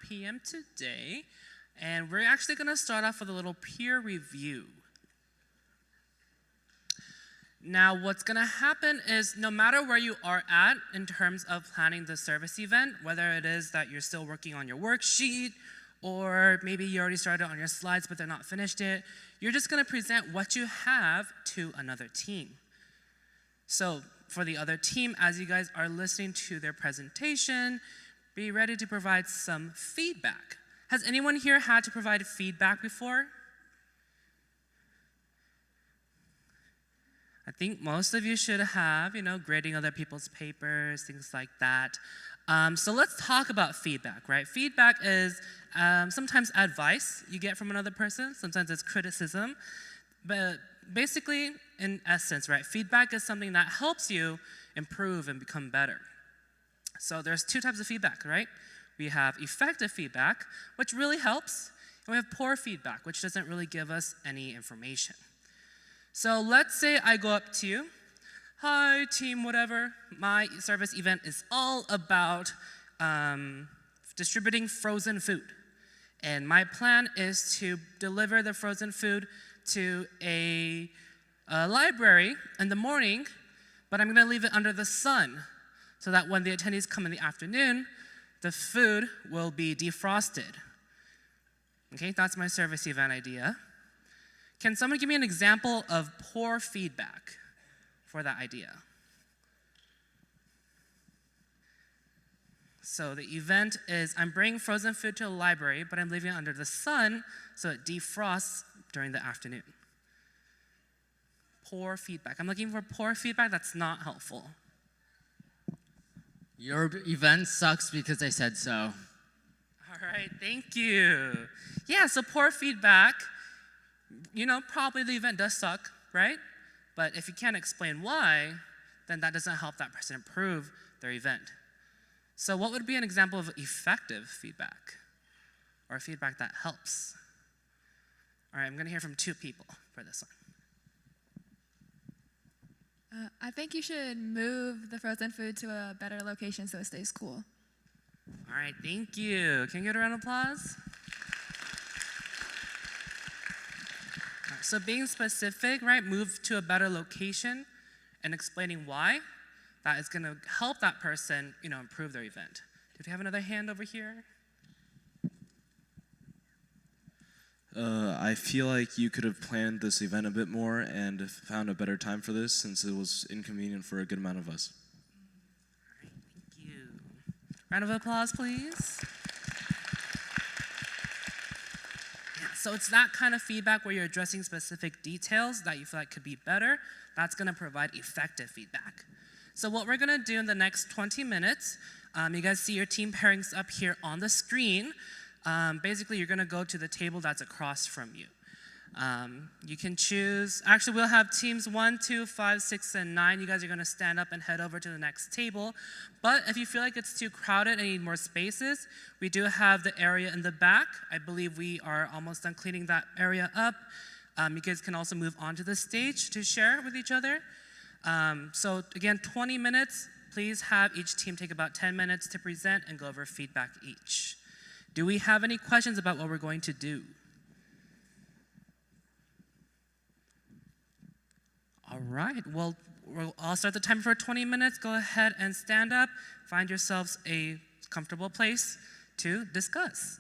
p.m. today. And we're actually going to start off with a little peer review. Now, what's going to happen is no matter where you are at in terms of planning the service event, whether it is that you're still working on your worksheet, or maybe you already started on your slides but they're not finished yet, you're just going to present what you have to another team. So for the other team, as you guys are listening to their presentation, be ready to provide some feedback. Has anyone here had to provide feedback before? I think most of you should have, grading other people's papers, things like that. So let's talk about feedback, right? Feedback is sometimes advice you get from another person. Sometimes it's criticism. But basically, in essence, right, feedback is something that helps you improve and become better. So there's two types of feedback, right? We have effective feedback, which really helps. And we have poor feedback, which doesn't really give us any information. So let's say I go up to you. Hi, team, whatever. My service event is all about distributing frozen food. And my plan is to deliver the frozen food to a library in the morning, but I'm going to leave it under the sun so that when the attendees come in the afternoon, the food will be defrosted. Okay, that's my service event idea. Can someone give me an example of poor feedback for that idea? So the event is I'm bringing frozen food to a library, but I'm leaving it under the sun so it defrosts during the afternoon. Poor feedback. I'm looking for poor feedback that's not helpful. Your event sucks because I said so. All right, thank you. Yeah, so poor feedback. Probably the event does suck, right? But if you can't explain why, then that doesn't help that person improve their event. So what would be an example of effective feedback or feedback that helps? All right, I'm going to hear from two people for this one. I think you should move the frozen food to a better location so it stays cool. All right, thank you. Can you get a round of applause? So being specific, right, move to a better location and explaining why, that is going to help that person, improve their event. Did we have another hand over here? I feel like you could have planned this event a bit more and found a better time for this since it was inconvenient for a good amount of us. All right, thank you. Round of applause, please. So it's that kind of feedback where you're addressing specific details that you feel like could be better. That's going to provide effective feedback. So what we're going to do in the next 20 minutes, you guys see your team pairings up here on the screen. Basically, you're going to go to the table that's across from you. You can choose, actually we'll have teams 1, 2, 5, 6, and 9. You guys are going to stand up and head over to the next table. But if you feel like it's too crowded and need more spaces, we do have the area in the back. I believe we are almost done cleaning that area up. You guys can also move onto the stage to share with each other. So again, 20 minutes. Please have each team take about 10 minutes to present and go over feedback each. Do we have any questions about what we're going to do? All right, well, I'll start the timer for 20 minutes. Go ahead and stand up. Find yourselves a comfortable place to discuss.